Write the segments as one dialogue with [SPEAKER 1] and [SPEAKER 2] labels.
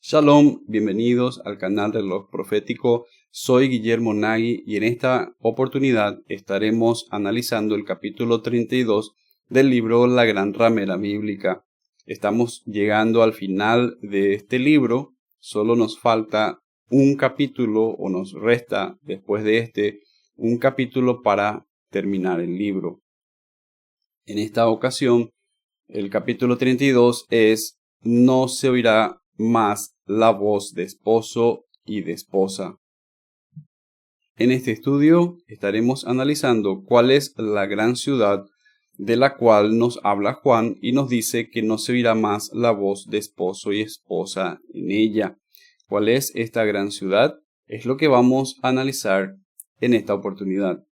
[SPEAKER 1] Shalom, bienvenidos al canal Reloj Profético. Soy Guillermo Nagui y en esta oportunidad estaremos analizando el capítulo 32 del libro La Gran Ramera Bíblica. Estamos llegando al final de este libro, solo nos falta un capítulo o nos resta después de un capítulo para terminar el libro. En esta ocasión, el capítulo 32 es No se oirá más la voz de esposo y de esposa. En este estudio estaremos analizando cuál es la gran ciudad de la cual nos habla Juan y nos dice que no se oirá más la voz de esposo y esposa en ella. ¿Cuál es esta gran ciudad? Es lo que vamos a analizar en esta oportunidad.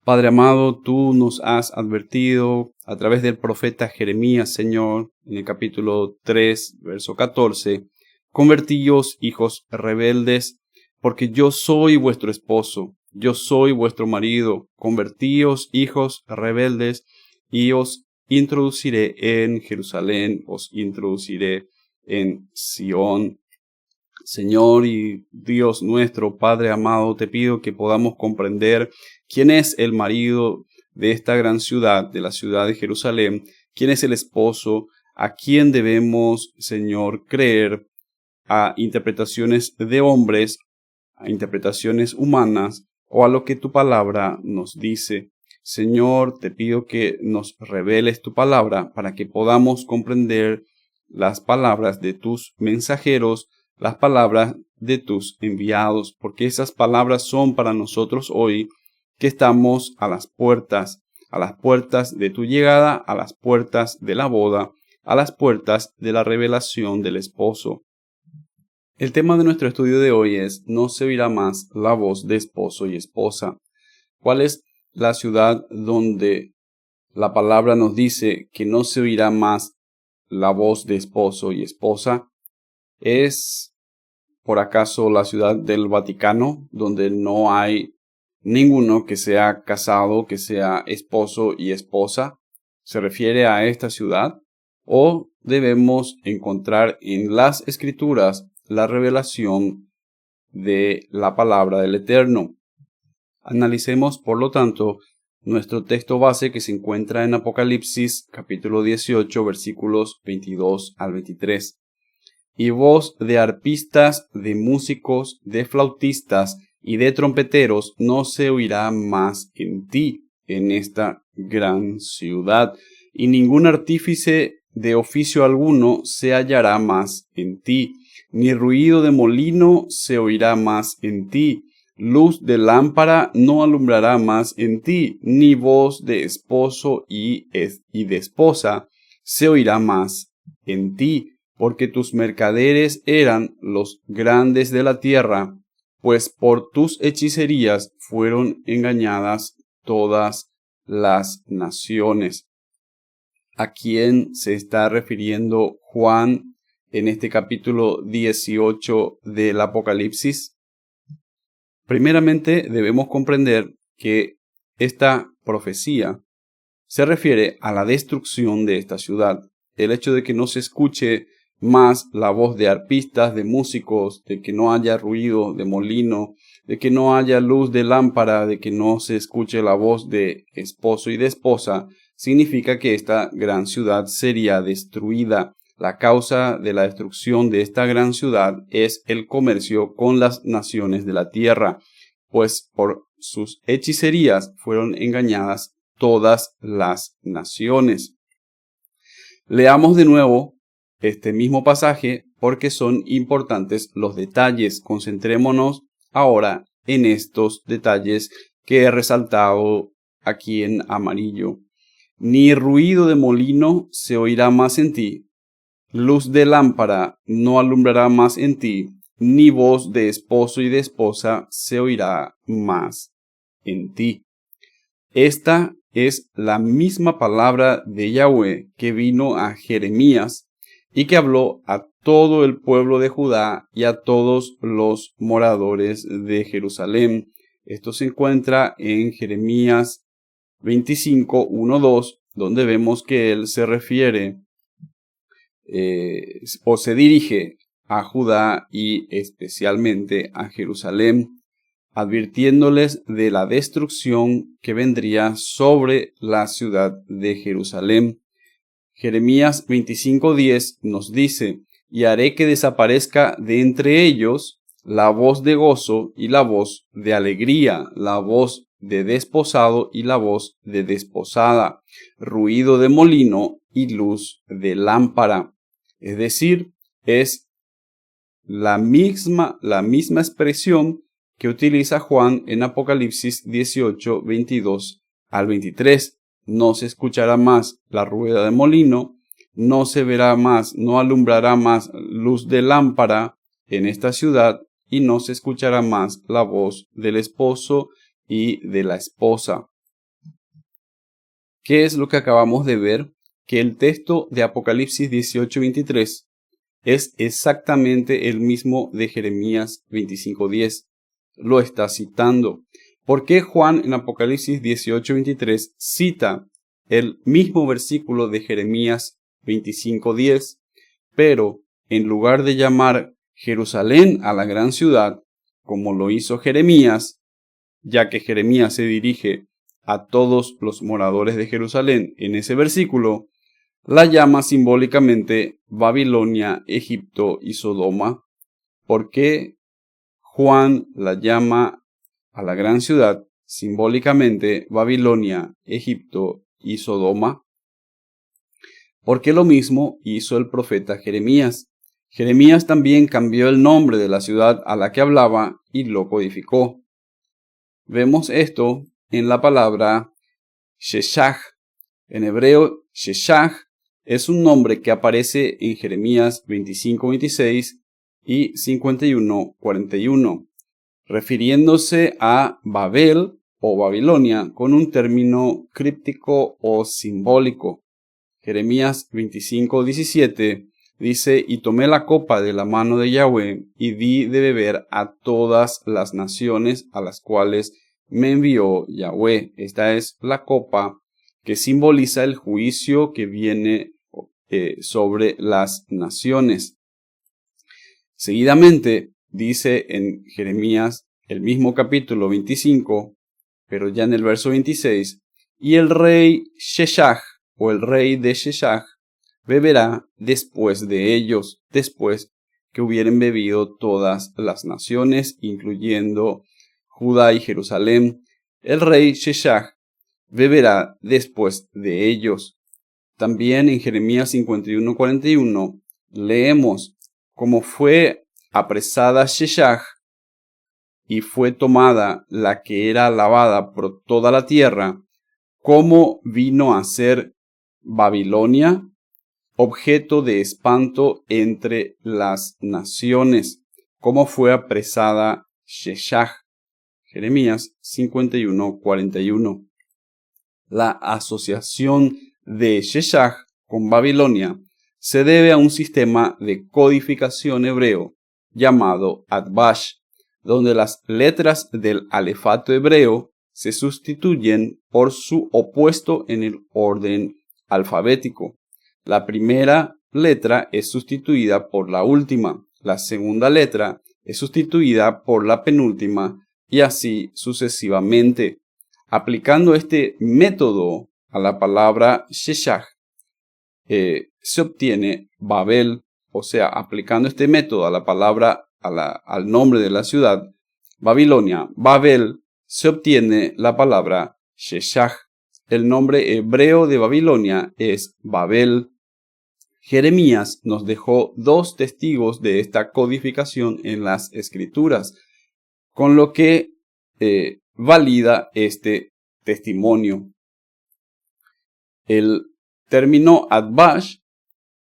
[SPEAKER 1] Padre amado, tú nos has advertido a través del profeta Jeremías, Señor, en el capítulo 3, verso 14, convertíos, hijos rebeldes, porque yo soy vuestro esposo, yo soy vuestro marido, convertíos, hijos rebeldes, y os introduciré en Jerusalén, os introduciré en Sión. Señor y Dios nuestro, Padre amado, te pido que podamos comprender quién es el marido de esta gran ciudad, de la ciudad de Jerusalén, quién es el esposo, a quién debemos, Señor, creer, a interpretaciones de hombres, a interpretaciones humanas o a lo que tu palabra nos dice. Señor, te pido que nos reveles tu palabra para que podamos comprender las palabras de tus mensajeros, las palabras de tus enviados, porque esas palabras son para nosotros hoy que estamos a las puertas de tu llegada, a las puertas de la boda, a las puertas de la revelación del esposo. El tema de nuestro estudio de hoy es no se oirá más la voz de esposo y esposa. ¿Cuál es la ciudad donde la palabra nos dice que no se oirá más la voz de esposo y esposa? ¿Es por acaso la ciudad del Vaticano, donde no hay ninguno que sea casado, que sea esposo y esposa? ¿Se refiere a esta ciudad? ¿O debemos encontrar en las Escrituras la revelación de la palabra del Eterno? Analicemos, por lo tanto, nuestro texto base que se encuentra en Apocalipsis capítulo 18, versículos 22 al 23. Y voz de arpistas, de músicos, de flautistas y de trompeteros no se oirá más en ti, en esta gran ciudad, y ningún artífice de oficio alguno se hallará más en ti, ni ruido de molino se oirá más en ti, luz de lámpara no alumbrará más en ti, ni voz de esposo y de esposa se oirá más en ti, porque tus mercaderes eran los grandes de la tierra, pues por tus hechicerías fueron engañadas todas las naciones. ¿A quién se está refiriendo Juan en este capítulo 18 del Apocalipsis? Primeramente debemos comprender que esta profecía se refiere a la destrucción de esta ciudad. El hecho de que no se escuche más la voz de arpistas, de músicos, de que no haya ruido de molino, de que no haya luz de lámpara, de que no se escuche la voz de esposo y de esposa, significa que esta gran ciudad sería destruida. La causa de la destrucción de esta gran ciudad es el comercio con las naciones de la tierra, pues por sus hechicerías fueron engañadas todas las naciones. Leamos de nuevo este mismo pasaje porque son importantes los detalles. Concentrémonos ahora en estos detalles que he resaltado aquí en amarillo. Ni ruido de molino se oirá más en ti, luz de lámpara no alumbrará más en ti, ni voz de esposo y de esposa se oirá más en ti. Esta es la misma palabra de Yahweh que vino a Jeremías y que habló a todo el pueblo de Judá y a todos los moradores de Jerusalén Esto se encuentra en Jeremías 25, 1, 2, donde vemos que él se refiere o se dirige a Judá y especialmente a Jerusalén, advirtiéndoles de la destrucción que vendría sobre la ciudad de Jerusalén. Jeremías 25:10 nos dice: y haré que desaparezca de entre ellos la voz de gozo y la voz de alegría, la voz de desposado y la voz de desposada, ruido de molino y luz de lámpara. Es decir, es la misma expresión que utiliza Juan en Apocalipsis 18, 22 al 23. No se escuchará más la rueda de molino, no se verá más, no alumbrará más luz de lámpara en esta ciudad, y no se escuchará más la voz del esposo y de la esposa. ¿Qué es lo que acabamos de ver? Que el texto de Apocalipsis 18, 23 es exactamente el mismo de Jeremías 25:10. Lo está citando. ¿Por qué Juan en Apocalipsis 18:23 cita el mismo versículo de Jeremías 25:10? Pero en lugar de llamar Jerusalén a la gran ciudad, como lo hizo Jeremías, ya que Jeremías se dirige a todos los moradores de Jerusalén en ese versículo, la llama simbólicamente Babilonia, Egipto y Sodoma. ¿Por qué Juan la llama a la gran ciudad simbólicamente Babilonia, Egipto y Sodoma? Porque lo mismo hizo el profeta Jeremías. Jeremías también cambió el nombre de la ciudad a la que hablaba y lo codificó. Vemos esto en la palabra Sheshach. En hebreo, Sheshach es un nombre que aparece en Jeremías 25:26 y 51:41, refiriéndose a Babel o Babilonia con un término críptico o simbólico. Jeremías 25:17 dice: y tomé la copa de la mano de Yahweh y di de beber a todas las naciones a las cuales me envió Yahweh. Esta es la copa que simboliza el juicio que viene sobre las naciones. Seguidamente dice en Jeremías, el mismo capítulo 25, pero ya en el verso 26, y el rey Sheshach, o el rey de Sheshach, beberá después de ellos, después que hubieren bebido todas las naciones, incluyendo Judá y Jerusalén. El rey Sheshach beberá después de ellos. También en Jeremías 51:41 leemos: como fue apresada Sheshach y fue tomada la que era alabada por toda la tierra, como vino a ser Babilonia, objeto de espanto entre las naciones, como fue apresada Sheshach. Jeremías 51:41. La asociación de Sheshach con Babilonia se debe a un sistema de codificación hebreo llamado Atbash, donde las letras del alefato hebreo se sustituyen por su opuesto en el orden alfabético. La primera letra es sustituida por la última, la segunda letra es sustituida por la penúltima y así sucesivamente. Aplicando este método a la palabra Sheshach, se obtiene Babel, o sea, aplicando este método a la palabra, al nombre de la ciudad, Babilonia, Babel, se obtiene la palabra Sheshach. El nombre hebreo de Babilonia es Babel. Jeremías nos dejó dos testigos de esta codificación en las Escrituras, con lo que valida este testimonio. El término Atbash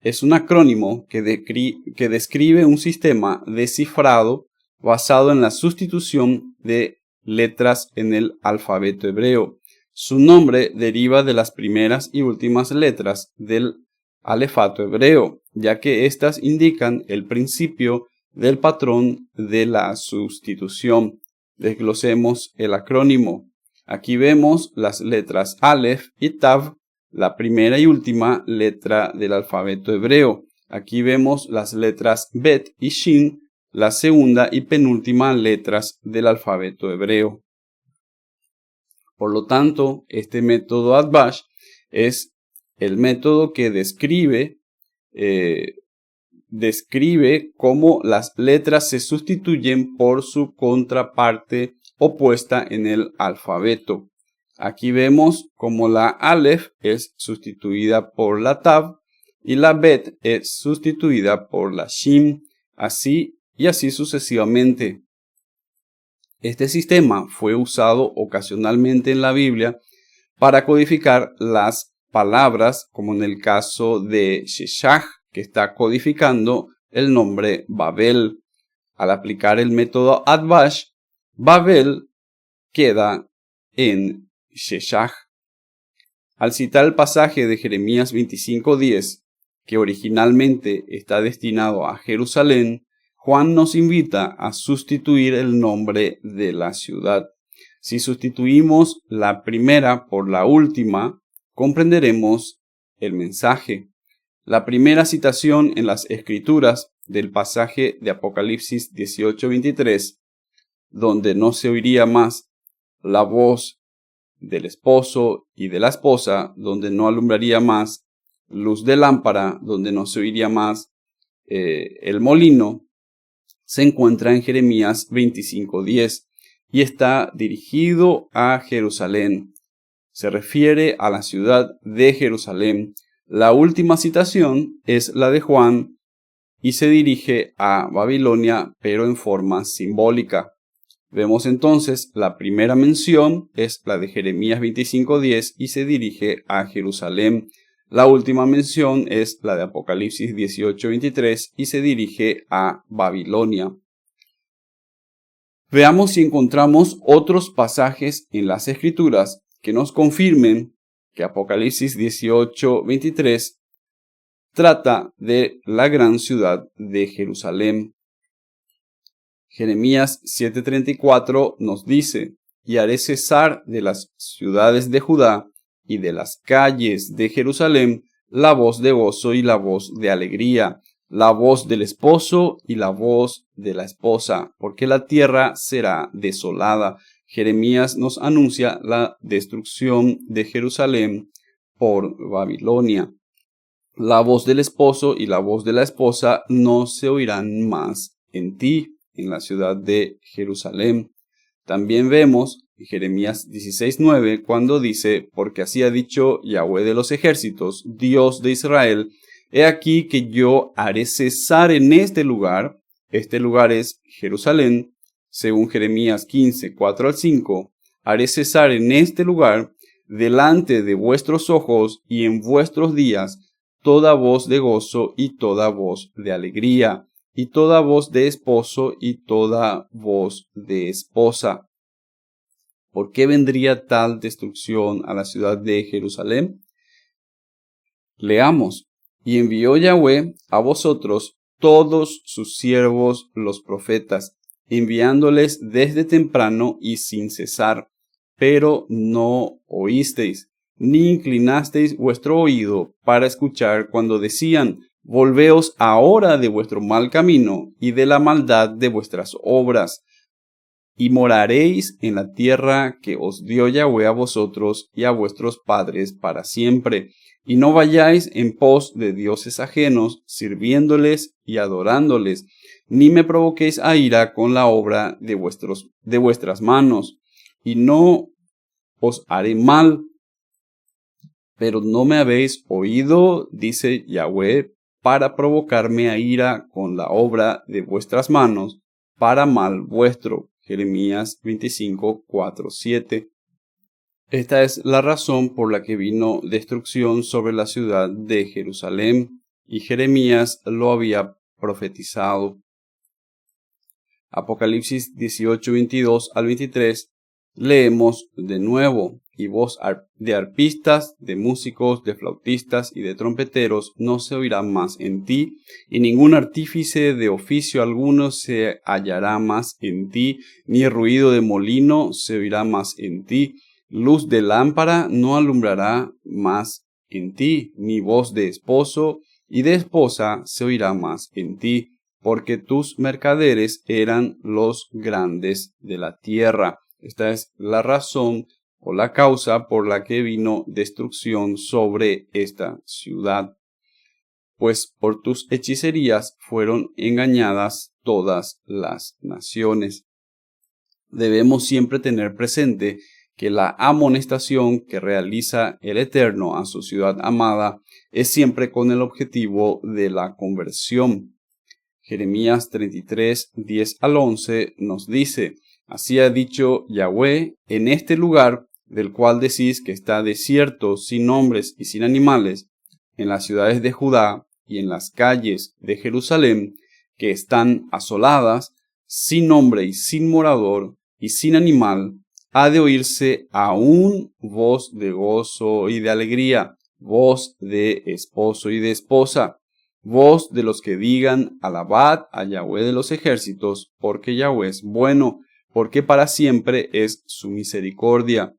[SPEAKER 1] es un acrónimo que describe un sistema de cifrado basado en la sustitución de letras en el alfabeto hebreo. Su nombre deriva de las primeras y últimas letras del alefato hebreo, ya que éstas indican el principio del patrón de la sustitución. Desglosemos el acrónimo. Aquí vemos las letras Aleph y Tav, la primera y última letra del alfabeto hebreo. Aquí vemos las letras Bet y Shin, la segunda y penúltima letras del alfabeto hebreo. Por lo tanto, este método Atbash es el método que describe cómo las letras se sustituyen por su contraparte opuesta en el alfabeto. Aquí vemos cómo la Aleph es sustituida por la Tav y la Bet es sustituida por la Shin, así y así sucesivamente. Este sistema fue usado ocasionalmente en la Biblia para codificar las palabras, como en el caso de Sheshach, que está codificando el nombre Babel. Al aplicar el método Atbash, Babel queda en Sheshach. Al citar el pasaje de Jeremías 25:10, que originalmente está destinado a Jerusalén, Juan nos invita a sustituir el nombre de la ciudad. Si sustituimos la primera por la última, comprenderemos el mensaje. La primera citación en las Escrituras del pasaje de Apocalipsis 18:23, donde no se oiría más la voz del esposo y de la esposa, donde no alumbraría más luz de lámpara, donde no se oiría más el molino, se encuentra en Jeremías 25:10 y está dirigido a Jerusalén. Se refiere a la ciudad de Jerusalén. La última citación es la de Juan y se dirige a Babilonia, pero en forma simbólica. Vemos entonces la primera mención es la de Jeremías 25:10 y se dirige a Jerusalén. La última mención es la de Apocalipsis 18:23 y se dirige a Babilonia. Veamos si encontramos otros pasajes en las Escrituras que nos confirmen que Apocalipsis 18:23 trata de la gran ciudad de Jerusalén. Jeremías 7:34 nos dice: y haré cesar de las ciudades de Judá y de las calles de Jerusalén la voz de gozo y la voz de alegría, la voz del esposo y la voz de la esposa, porque la tierra será desolada. Jeremías nos anuncia la destrucción de Jerusalén por Babilonia. La voz del esposo y la voz de la esposa no se oirán más en ti, en la ciudad de Jerusalén. También vemos en Jeremías 16:9 cuando dice: porque así ha dicho Yahweh de los ejércitos, Dios de Israel, he aquí que yo haré cesar en este lugar es Jerusalén, según Jeremías 15:4-5, haré cesar en este lugar delante de vuestros ojos y en vuestros días toda voz de gozo y toda voz de alegría, y toda voz de esposo y toda voz de esposa. ¿Por qué vendría tal destrucción a la ciudad de Jerusalén? Leamos: y envió Yahweh a vosotros todos sus siervos los profetas, enviándoles desde temprano y sin cesar, pero no oísteis, ni inclinasteis vuestro oído para escuchar cuando decían: volveos ahora de vuestro mal camino y de la maldad de vuestras obras, y moraréis en la tierra que os dio Yahweh a vosotros y a vuestros padres para siempre, y no vayáis en pos de dioses ajenos, sirviéndoles y adorándoles, ni me provoquéis a ira con la obra de vuestras manos, y no os haré mal. Pero no me habéis oído, dice Yahweh, para provocarme a ira con la obra de vuestras manos, para mal vuestro. Jeremías 25:4-7. Esta es la razón por la que vino destrucción sobre la ciudad de Jerusalén, y Jeremías lo había profetizado. Apocalipsis 18:22-23 leemos de nuevo: y voz de arpistas, de músicos, de flautistas y de trompeteros no se oirá más en ti, y ningún artífice de oficio alguno se hallará más en ti, ni ruido de molino se oirá más en ti, luz de lámpara no alumbrará más en ti, ni voz de esposo y de esposa se oirá más en ti, porque tus mercaderes eran los grandes de la tierra. Esta es la razón o la causa por la que vino destrucción sobre esta ciudad. Pues por tus hechicerías fueron engañadas todas las naciones. Debemos siempre tener presente que la amonestación que realiza el Eterno a su ciudad amada es siempre con el objetivo de la conversión. Jeremías 33, 10 al 11 nos dice: Así ha dicho Yahweh, en este lugar, del cual decís que está desierto, sin hombres y sin animales, en las ciudades de Judá y en las calles de Jerusalén, que están asoladas, sin hombre y sin morador y sin animal, ha de oírse aún voz de gozo y de alegría, voz de esposo y de esposa, voz de los que digan: alabad a Yahweh de los ejércitos, porque Yahweh es bueno, porque para siempre es su misericordia.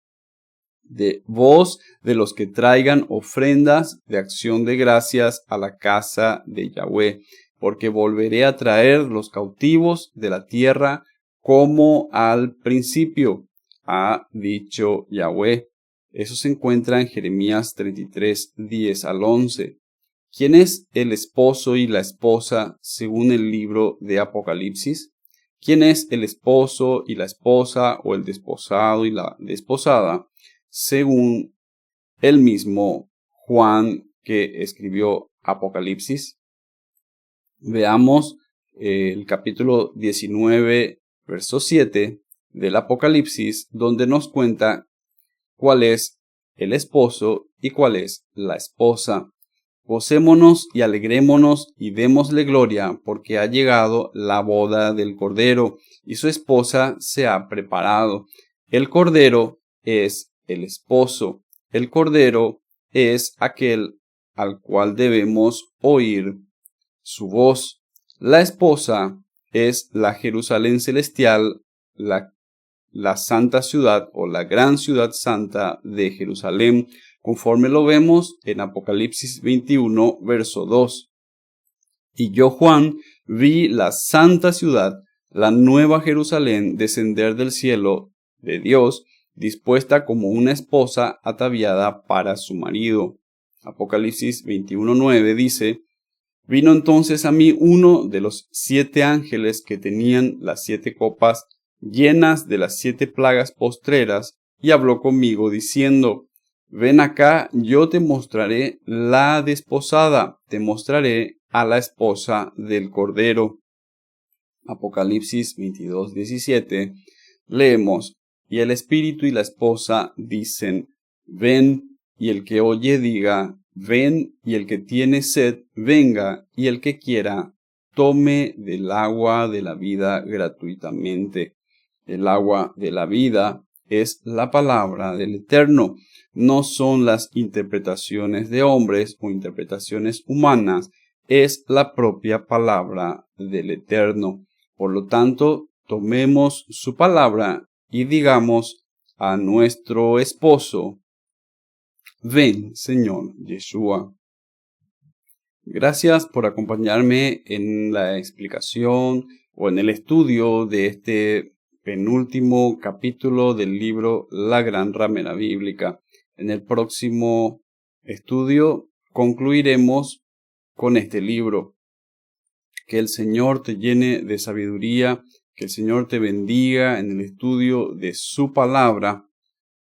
[SPEAKER 1] De voz de los que traigan ofrendas de acción de gracias a la casa de Yahweh, porque volveré a traer los cautivos de la tierra como al principio, ha dicho Yahweh. Eso se encuentra en Jeremías 33, 10 al 11. ¿Quién es el esposo y la esposa según el libro de Apocalipsis? ¿Quién es el esposo y la esposa, o el desposado y la desposada, según el mismo Juan que escribió Apocalipsis? Veamos el capítulo 19, verso 7 del Apocalipsis, donde nos cuenta cuál es el esposo y cuál es la esposa. Gocémonos y alegrémonos y démosle gloria, porque ha llegado la boda del Cordero, y su esposa se ha preparado. El Cordero es el esposo. El Cordero es aquel al cual debemos oír su voz. La esposa es la Jerusalén celestial, la santa ciudad o la gran ciudad santa de Jerusalén, conforme lo vemos en Apocalipsis 21, verso 2. Y yo, Juan, vi la santa ciudad, la nueva Jerusalén, descender del cielo de Dios, dispuesta como una esposa ataviada para su marido. Apocalipsis 21, 9 dice: Vino entonces a mí uno de los 7 ángeles que tenían las 7 copas llenas de las 7 plagas postreras, y habló conmigo diciendo: Ven acá, yo te mostraré la desposada, te mostraré a la esposa del Cordero. Apocalipsis 22, 17, leemos: Y el Espíritu y la esposa dicen: Ven, y el que oye diga: Ven, y el que tiene sed, venga, y el que quiera, tome del agua de la vida gratuitamente. El agua de la vida es la palabra del Eterno, no son las interpretaciones de hombres o interpretaciones humanas, es la propia palabra del Eterno. Por lo tanto, tomemos su palabra y digamos a nuestro esposo: Ven, Señor Yeshua. Gracias por acompañarme en la explicación o en el estudio de este penúltimo capítulo del libro La Gran Ramera Bíblica. En el próximo estudio concluiremos con este libro. Que el Señor te llene de sabiduría, que el Señor te bendiga en el estudio de su palabra.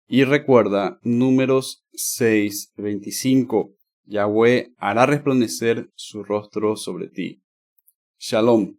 [SPEAKER 1] Y recuerda, Números 6:25, Yahweh hará resplandecer su rostro sobre ti. Shalom.